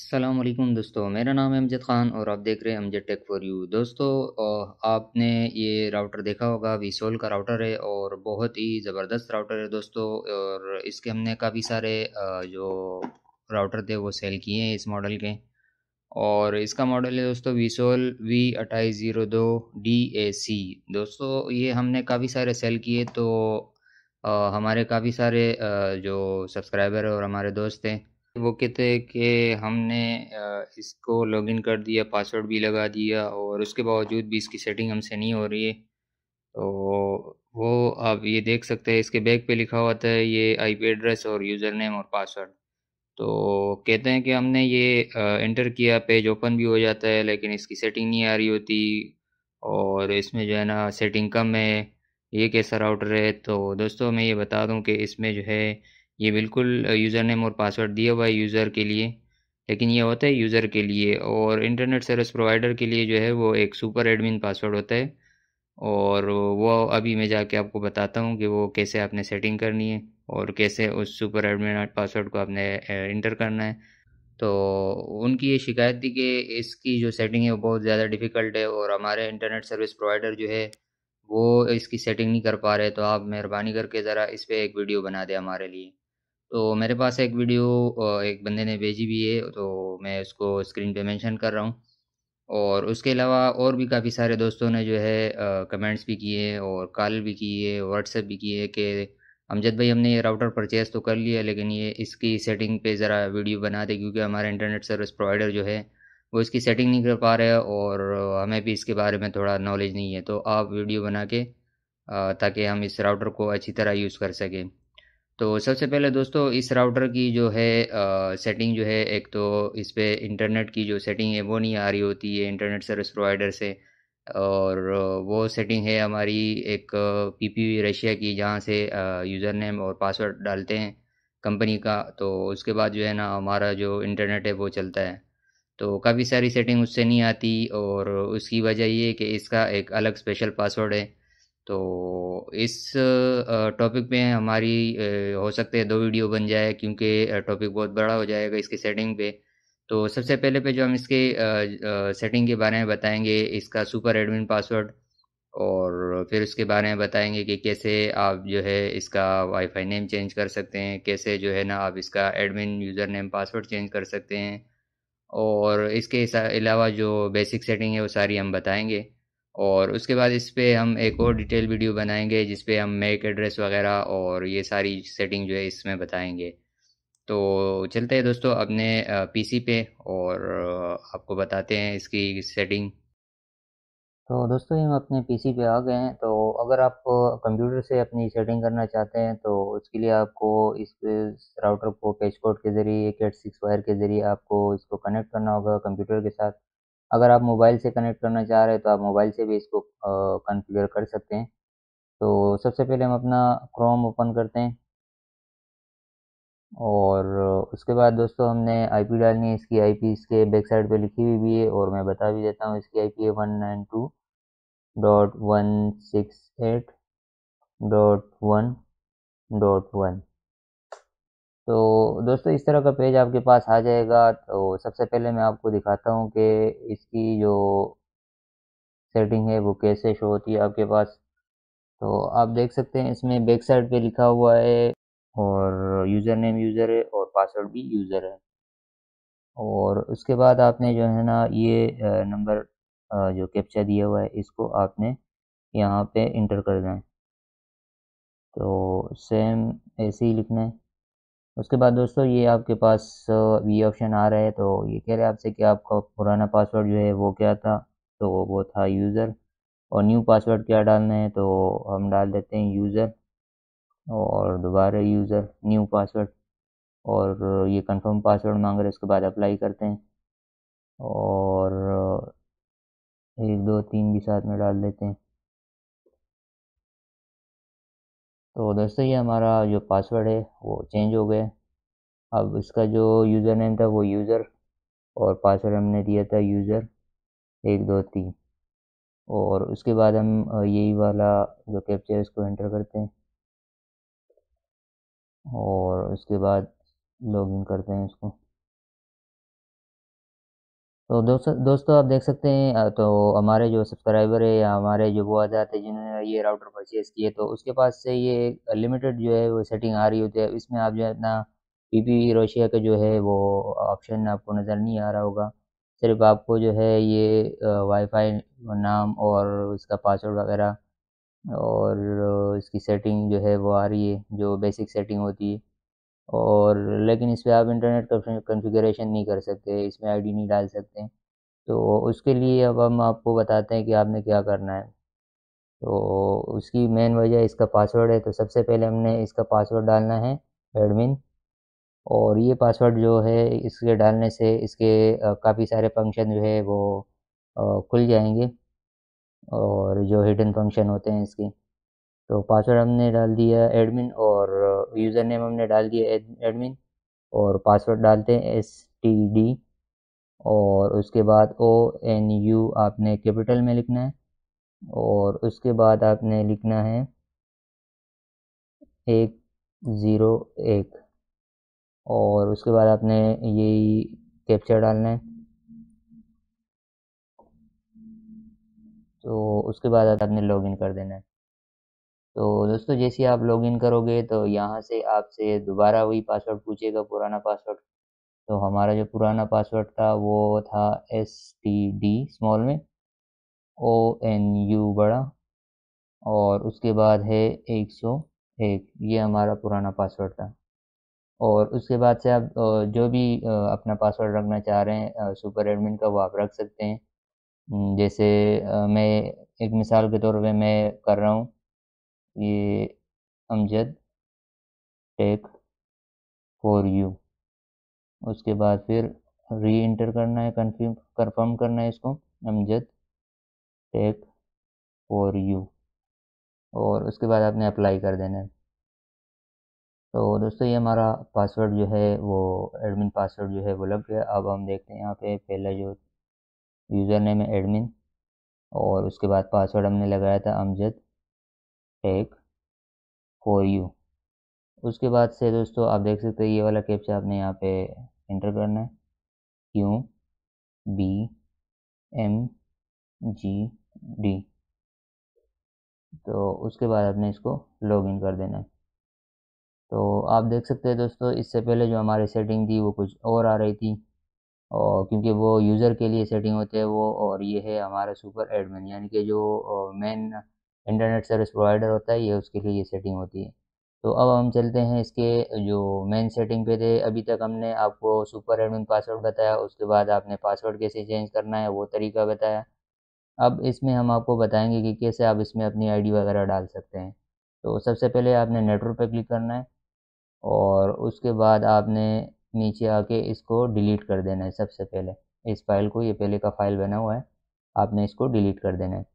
अस्सलाम वालेकुम दोस्तों, मेरा नाम है अमजद ख़ान और आप देख रहे हैं अमजद टेक फॉर यू। दोस्तों आपने ये राउटर देखा होगा, वीसोल का राउटर है और बहुत ही ज़बरदस्त राउटर है दोस्तों। और इसके हमने काफ़ी सारे जो राउटर थे वो सेल किए हैं इस मॉडल के। और इसका मॉडल है दोस्तों वीसोल V2802DAC। दोस्तों ये हमने काफ़ी सारे सेल किए तो हमारे काफ़ी सारे जो सब्सक्राइबर और हमारे दोस्त हैं वो कहते हैं कि हमने इसको लॉगिन कर दिया, पासवर्ड भी लगा दिया और उसके बावजूद भी इसकी सेटिंग हमसे नहीं हो रही है। तो वो आप ये देख सकते हैं, इसके बैक पे लिखा होता है ये आईपी एड्रेस और यूज़र नेम और पासवर्ड। तो कहते हैं कि हमने ये एंटर किया, पेज ओपन भी हो जाता है लेकिन इसकी सेटिंग नहीं आ रही होती और इसमें जो है ना सेटिंग कम है। ये कैसा राउटर है? तो दोस्तों मैं ये बता दूं कि इसमें जो है ये बिल्कुल यूज़र नेम और पासवर्ड दिया हुआ है यूज़र के लिए, लेकिन ये होता है यूज़र के लिए और इंटरनेट सर्विस प्रोवाइडर के लिए जो है वो एक सुपर एडमिन पासवर्ड होता है। और वो अभी मैं जाके आपको बताता हूँ कि वो कैसे आपने सेटिंग करनी है और कैसे उस सुपर एडमिन पासवर्ड को आपने इंटर करना है। तो उनकी ये शिकायत थी कि इसकी जो सेटिंग है वो बहुत ज़्यादा डिफ़िकल्ट है और हमारे इंटरनेट सर्विस प्रोवाइडर जो है वो इसकी सेटिंग नहीं कर पा रहे, तो आप मेहरबानी करके ज़रा इस पे एक वीडियो बना दें हमारे लिए। तो मेरे पास एक वीडियो एक बंदे ने भेजी भी है, तो मैं उसको स्क्रीन पे मेंशन कर रहा हूँ। और उसके अलावा और भी काफ़ी सारे दोस्तों ने जो है कमेंट्स भी किए और कॉल भी की है, व्हाट्सएप भी किए कि अमजद भाई हमने ये राउटर परचेज़ तो कर लिया लेकिन ये इसकी सेटिंग पे ज़रा वीडियो बना दें, क्योंकि हमारा इंटरनेट सर्विस प्रोवाइडर जो है वो इसकी सेटिंग नहीं कर पा रहे हैं और हमें भी इसके बारे में थोड़ा नॉलेज नहीं है। तो आप वीडियो बना के ताकि हम इस राउटर को अच्छी तरह यूज़ कर सकें। तो सबसे पहले दोस्तों इस राउटर की जो है सेटिंग जो है, एक तो इस पे इंटरनेट की जो सेटिंग है वो नहीं आ रही होती है इंटरनेट सर्विस प्रोवाइडर से। और वो सेटिंग है हमारी एक पीपीवी रशिया की, जहाँ से यूज़र नेम और पासवर्ड डालते हैं कंपनी का, तो उसके बाद जो है ना हमारा जो इंटरनेट है वो चलता है। तो काफ़ी सारी सेटिंग उससे नहीं आती और उसकी वजह ये है कि इसका एक अलग स्पेशल पासवर्ड है। तो इस टॉपिक पे हमारी हो सकता है 2 वीडियो बन जाए, क्योंकि टॉपिक बहुत बड़ा हो जाएगा इसकी सेटिंग पे। तो सबसे पहले पे जो हम इसके सेटिंग के बारे में बताएँगे, इसका सुपर एडमिन पासवर्ड, और फिर उसके बारे में बताएँगे कि कैसे आप जो है इसका वाईफ़ाई नेम चेंज कर सकते हैं, कैसे जो है ना आप इसका admin user name password change कर सकते हैं। और इसके अलावा जो बेसिक सेटिंग है वो सारी हम बताएँगे। और उसके बाद इस पे हम एक और डिटेल वीडियो बनाएँगे जिस पे हम मैक एड्रेस वग़ैरह और ये सारी सेटिंग जो है इसमें बताएँगे। तो चलते हैं दोस्तों अपने पीसी पे और आपको बताते हैं इसकी सेटिंग। तो दोस्तों हम अपने पीसी पे आ गए हैं। तो अगर आप कंप्यूटर से अपनी सेटिंग करना चाहते हैं तो उसके लिए आपको इस राउटर को पैच कोड के ज़रिए Cat6 वायर के ज़रिए आपको इसको कनेक्ट करना होगा कंप्यूटर के साथ। अगर आप मोबाइल से कनेक्ट करना चाह रहे हैं तो आप मोबाइल से भी इसको कॉन्फ़िगर कर सकते हैं। तो सबसे पहले हम अपना क्रोम ओपन करते हैं और उसके बाद दोस्तों हमने आईपी डालनी है। इसकी आईपी इसके बैक साइड पे लिखी हुई भी है और मैं बता भी देता हूँ। इसकी आईपी है 192.168.1.1। तो दोस्तों इस तरह का पेज आपके पास आ जाएगा। तो सबसे पहले मैं आपको दिखाता हूँ कि इसकी जो सेटिंग है वो कैसे शो होती है आपके पास। तो आप देख सकते हैं इसमें बैक साइड पे लिखा हुआ है और यूज़र नेम यूज़र है और पासवर्ड भी यूज़र है। और उसके बाद आपने जो है ना ये नंबर जो कैप्चा दिया हुआ है इसको आपने यहाँ पे इंटर करना है। तो सेम ऐसे ही लिखना है। उसके बाद दोस्तों ये आपके पास ये ऑप्शन आ रहा है। तो ये कह रहे हैं आपसे कि आपका पुराना पासवर्ड जो है वो क्या था। तो वो था यूज़र। और न्यू पासवर्ड क्या डालना है, तो हम डाल देते हैं यूज़र और दोबारा यूज़र न्यू पासवर्ड। और ये कंफर्म पासवर्ड मांग रहे हैं, उसके बाद अप्लाई करते हैं और 1 2 3 भी साथ में डाल देते हैं। तो दोस्तों ये हमारा जो पासवर्ड है वो चेंज हो गया। अब इसका जो यूज़र नेम था वो यूज़र और पासवर्ड हमने दिया था यूज़र 1 2 3। और उसके बाद हम यही वाला जो कैप्चा है इसको एंटर करते हैं और उसके बाद लॉगिन करते हैं इसको। तो दोस्तों आप देख सकते हैं तो हमारे जो सब्सक्राइबर है या हमारे जो वो आते हैं जिन्होंने ये राउटर परचेज़ किए तो उसके पास से ये लिमिटेड जो है वो सेटिंग आ रही होती है। इसमें आप जो है अपना पीपी रशिया का जो है वो ऑप्शन आपको नज़र नहीं आ रहा होगा। सिर्फ़ आपको जो है ये वाईफ़ाई नाम और इसका पासवर्ड वग़ैरह और इसकी सेटिंग जो है वो आ रही है, जो बेसिक सेटिंग होती है। और लेकिन इसमें आप इंटरनेट कॉन्फ़िगरेशन नहीं कर सकते, इसमें आईडी नहीं डाल सकते। तो उसके लिए अब हम आपको बताते हैं कि आपने क्या करना है। तो उसकी मेन वजह इसका पासवर्ड है, तो सबसे पहले हमने इसका पासवर्ड डालना है एडमिन। और ये पासवर्ड जो है इसके डालने से इसके काफ़ी सारे फंक्शन जो है वो खुल जाएंगे और जो हिडन फंक्शन होते हैं इसके। तो पासवर्ड हमने डाल दिया एडमिन और यूज़र नेम हमने डाल दिया एडमिन और पासवर्ड डालते हैं STD और उसके बाद ONU आपने कैपिटल में लिखना है और उसके बाद आपने लिखना है 101 और उसके बाद आपने यही कैप्चा डालना है। तो उसके बाद आपने लॉगिन कर देना है। तो दोस्तों जैसे ही आप लॉगिन करोगे तो यहाँ से आपसे दोबारा वही पासवर्ड पूछेगा, पुराना पासवर्ड। तो हमारा जो पुराना पासवर्ड था वो था STD स्मॉल में ONU बड़ा और उसके बाद है 101। ये हमारा पुराना पासवर्ड था। और उसके बाद से आप जो भी अपना पासवर्ड रखना चाह रहे हैं सुपर एडमिन का वो आप रख सकते हैं। जैसे मैं एक मिसाल के तौर पे मैं कर रहा हूँ ये अमजद टेक फॉर यू। उसके बाद फिर री इंटर करना है, कंफर्म करना है इसको अमजद टेक फॉर यू और उसके बाद आपने अप्लाई कर देना है। तो दोस्तों ये हमारा पासवर्ड जो है वो एडमिन पासवर्ड जो है वो लग गया। अब हम देखते हैं यहाँ पे पहला जो यूज़र नेम है एडमिन और उसके बाद पासवर्ड हमने लगाया था अमजद टेक फॉर यू। उसके बाद से दोस्तों आप देख सकते हैं ये वाला कैप्चा आपने यहाँ पे एंटर करना है QBMGD। तो उसके बाद आपने इसको लॉगिन कर देना है। तो आप देख सकते हैं दोस्तों इससे पहले जो हमारी सेटिंग थी वो कुछ और आ रही थी और क्योंकि वो यूज़र के लिए सेटिंग होते हैं वो, और ये है हमारा सुपर एडमिन यानी कि जो मेन इंटरनेट सर्विस प्रोवाइडर होता है ये उसके लिए ये सेटिंग होती है। तो अब हम चलते हैं इसके जो मेन सेटिंग पे थे। अभी तक हमने आपको सुपर एडमिन पासवर्ड बताया, उसके बाद आपने पासवर्ड कैसे चेंज करना है वो तरीका बताया। अब इसमें हम आपको बताएंगे कि कैसे आप इसमें अपनी आईडी वगैरह डाल सकते हैं। तो सबसे पहले आपने नेटवर्क पे क्लिक करना है और उसके बाद आपने नीचे आके इसको डिलीट कर देना है। सबसे पहले इस फाइल को, ये पहले का फाइल बना हुआ है, आपने इसको डिलीट कर देना है।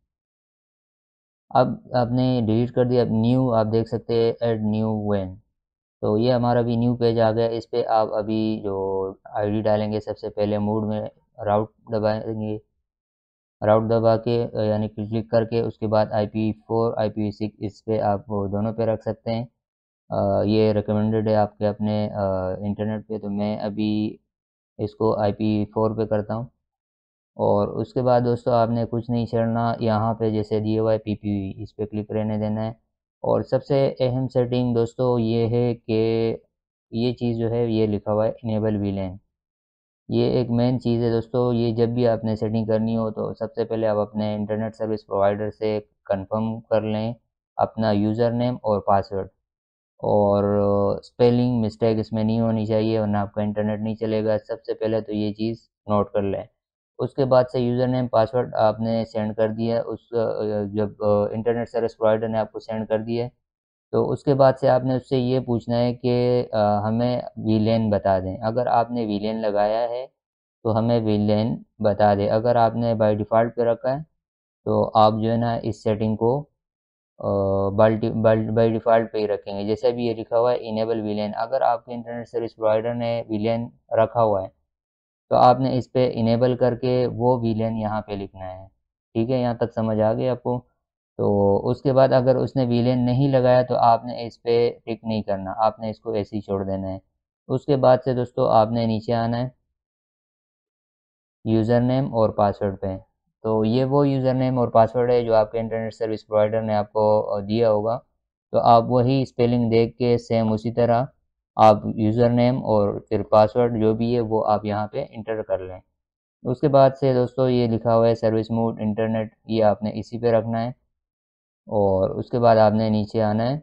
अब आपने डिलीट कर दिया। अब न्यू आप देख सकते हैं ऐड न्यू वेन। तो ये हमारा भी न्यू पेज आ गया। इस पे आप अभी जो आईडी डालेंगे सबसे पहले मूड में राउट दबाएंगे, राउट दबा के यानी कि क्लिक करके उसके बाद IP4 IP6 इस पे आप दोनों पे रख सकते हैं। ये रिकमेंडेड है आपके अपने इंटरनेट पे। तो मैं अभी इसको IP4 पे करता हूँ। और उसके बाद दोस्तों आपने कुछ नहीं छेड़ना, यहाँ पे जैसे दिया हुआ है PPV इस पे क्लिक रहने देना है। और सबसे अहम सेटिंग दोस्तों ये है कि ये चीज़ जो है ये लिखा हुआ है इनेबल वीलैन। ये एक मेन चीज़ है दोस्तों। ये जब भी आपने सेटिंग करनी हो तो सबसे पहले आप अपने इंटरनेट सर्विस प्रोवाइडर से कंफर्म कर लें अपना यूज़र नेम और पासवर्ड। और स्पेलिंग मिस्टेक इसमें नहीं होनी चाहिए वरना आपका इंटरनेट नहीं चलेगा। सबसे पहले तो ये चीज़ नोट कर लें। उसके बाद से यूज़र नेम पासवर्ड आपने सेंड कर दिया जब इंटरनेट सर्विस प्रोवाइडर ने आपको सेंड कर दिया है तो उसके बाद से आपने उससे ये पूछना है कि हमें वीलेन बता दें। अगर आपने वीलेन लगाया है तो हमें वीलेन बता दें। अगर आपने बाय डिफ़ॉल्ट पे रखा है तो आप जो है ना इस सेटिंग को बाय डिफ़ॉल्ट पे ही रखेंगे। जैसे भी ये लिखा हुआ है इनेबल वीलेन, अगर आपके इंटरनेट सर्विस प्रोवाइडर ने वीलेन रखा हुआ है तो आपने इस पे इनेबल करके वो वीलेन यहाँ पे लिखना है। ठीक है, यहाँ तक समझ आ गई आपको? तो उसके बाद अगर उसने वीलेन नहीं लगाया तो आपने इस पे टिक नहीं करना, आपने इसको ऐसे ही छोड़ देना है। उसके बाद से दोस्तों आपने नीचे आना है यूज़र नेम और पासवर्ड पे। तो ये वो यूज़र नेम और पासवर्ड है जो आपके इंटरनेट सर्विस प्रोवाइडर ने आपको दिया होगा। तो आप वही स्पेलिंग देख के सेम उसी तरह आप यूज़र नेम और फिर पासवर्ड जो भी है वो आप यहाँ पे इंटर कर लें। उसके बाद से दोस्तों ये लिखा हुआ है सर्विस मोड इंटरनेट, ये आपने इसी पे रखना है और उसके बाद आपने नीचे आना है।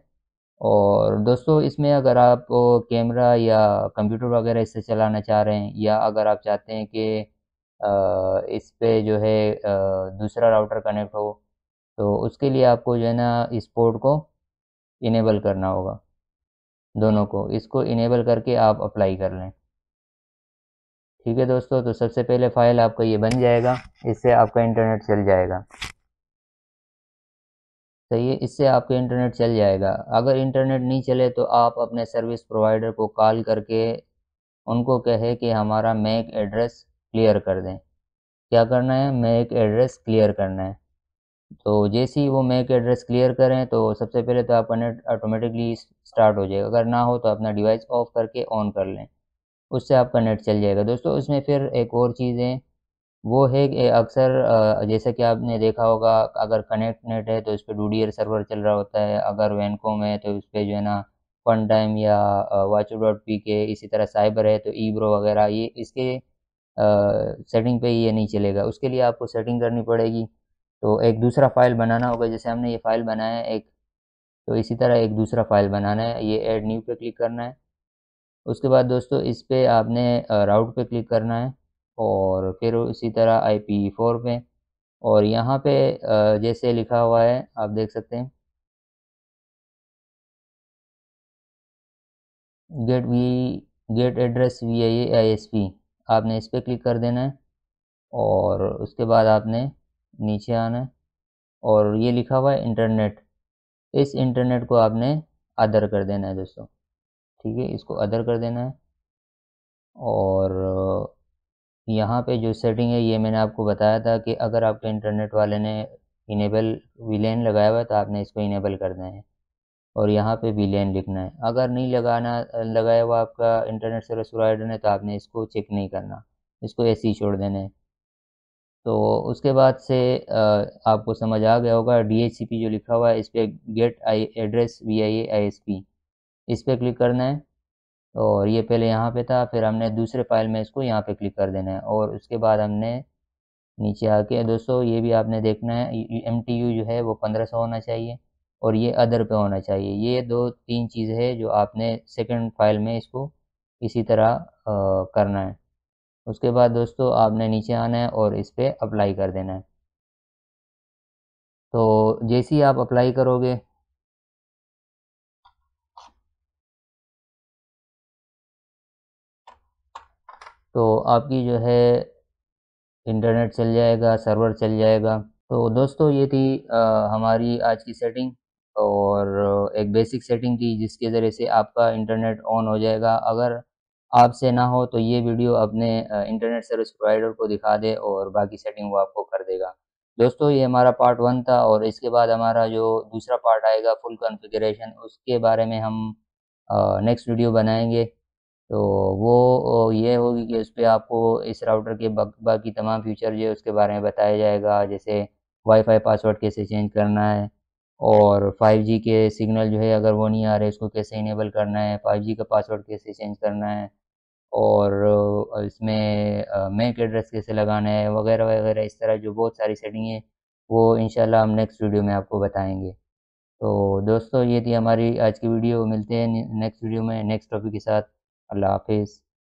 और दोस्तों इसमें अगर आप कैमरा या कंप्यूटर वगैरह इससे चलाना चाह रहे हैं या अगर आप चाहते हैं कि इस पे जो है दूसरा राउटर कनेक्ट हो, तो उसके लिए आपको जो है ना इस पोर्ट को इनेबल करना होगा, दोनों को इसको इनेबल करके आप अप्लाई कर लें। ठीक है दोस्तों, तो सबसे पहले फ़ाइल आपका ये बन जाएगा, इससे आपका इंटरनेट चल जाएगा। सही है, इससे आपका इंटरनेट चल जाएगा। अगर इंटरनेट नहीं चले तो आप अपने सर्विस प्रोवाइडर को कॉल करके उनको कहे कि हमारा मैक एड्रेस क्लियर कर दें। क्या करना है, मैक एड्रेस क्लियर करना है। तो जैसे ही वो मैक एड्रेस क्लियर करें तो सबसे पहले तो आपका नेट ऑटोमेटिकली स्टार्ट हो जाएगा। अगर ना हो तो अपना डिवाइस ऑफ करके ऑन कर लें, उससे आपका नेट चल जाएगा। दोस्तों उसमें फिर एक और चीज़ है, वो है कि अक्सर जैसा कि आपने देखा होगा, अगर कनेक्ट नेट है तो इस पे डूडीएर सर्वर चल रहा होता है, अगर वैनकॉम है तो इस पे जो है ना फन टाइम या watcher.pk, इसी तरह साइबर है तो ईब्रो वगैरह, ये इसके सेटिंग पे ये नहीं चलेगा। उसके लिए आपको सेटिंग करनी पड़ेगी, तो एक दूसरा फाइल बनाना होगा। जैसे हमने ये फाइल बनाया है एक, तो इसी तरह एक दूसरा फाइल बनाना है, ये ऐड न्यू पे क्लिक करना है। उसके बाद दोस्तों इस पे आपने राउट पे क्लिक करना है और फिर इसी तरह IP4 पे, और यहाँ पे जैसे लिखा हुआ है आप देख सकते हैं gate we get address VIA-ISP, आपने इस पे क्लिक कर देना है और उसके बाद आपने नीचे आना है और ये लिखा हुआ है इंटरनेट, इस इंटरनेट को आपने अदर कर देना है दोस्तों। ठीक है, इसको अदर कर देना है और यहाँ पे जो सेटिंग है ये मैंने आपको बताया था कि अगर आपके इंटरनेट वाले ने इनेबल वीलैन लगाया हुआ है तो आपने इसको इनेबल करना है और यहाँ पे वीलैन लिखना है। अगर नहीं लगाया हुआ आपका इंटरनेट सर्विस प्रोवाइडर ने तो आपने इसको चेक नहीं करना, इसको ऐसे ही छोड़ देना है। तो उसके बाद से आपको समझ आ गया होगा, DHCP जो लिखा हुआ है इस पे गेट आई एड्रेस VIA-ISP, इस पे क्लिक करना है और ये पहले यहाँ पे था, फिर हमने दूसरे फाइल में इसको यहाँ पे क्लिक कर देना है और उसके बाद हमने नीचे आके दोस्तों ये भी आपने देखना है, MTU जो है वो 1500 होना चाहिए और ये अदर पे होना चाहिए। ये दो तीन चीज़ है जो आपने सेकंड फाइल में इसको इसी तरह करना है। उसके बाद दोस्तों आपने नीचे आना है और इस पे अप्लाई कर देना है। तो जैसे ही आप अप्लाई करोगे तो आपकी जो है इंटरनेट चल जाएगा, सर्वर चल जाएगा। तो दोस्तों ये थी हमारी आज की सेटिंग, और एक बेसिक सेटिंग थी जिसके ज़रिए से आपका इंटरनेट ऑन हो जाएगा। अगर आपसे ना हो तो ये वीडियो अपने इंटरनेट सर्विस प्रोवाइडर को दिखा दे और बाकी सेटिंग वो आपको कर देगा। दोस्तों ये हमारा पार्ट 1 था और इसके बाद हमारा जो दूसरा पार्ट आएगा फुल कॉन्फ़िगरेशन, उसके बारे में हम नेक्स्ट वीडियो बनाएंगे। तो वो ये होगी कि उस पे आपको इस राउटर के बाकी तमाम फीचर जो है उसके बारे में बताया जाएगा, जैसे वाईफाई पासवर्ड कैसे चेंज करना है और 5G के सिग्नल जो है अगर वो नहीं आ रहे उसको कैसे इनेबल करना है, 5G का पासवर्ड कैसे चेंज करना है और इसमें मैक एड्रेस कैसे लगाना है वगैरह वगैरह, इस तरह जो बहुत सारी सेटिंग है वो इंशाल्लाह हम नेक्स्ट वीडियो में आपको बताएंगे। तो दोस्तों ये थी हमारी आज की वीडियो, मिलते हैं नेक्स्ट वीडियो में नेक्स्ट टॉपिक के साथ। अल्लाह हाफिज़।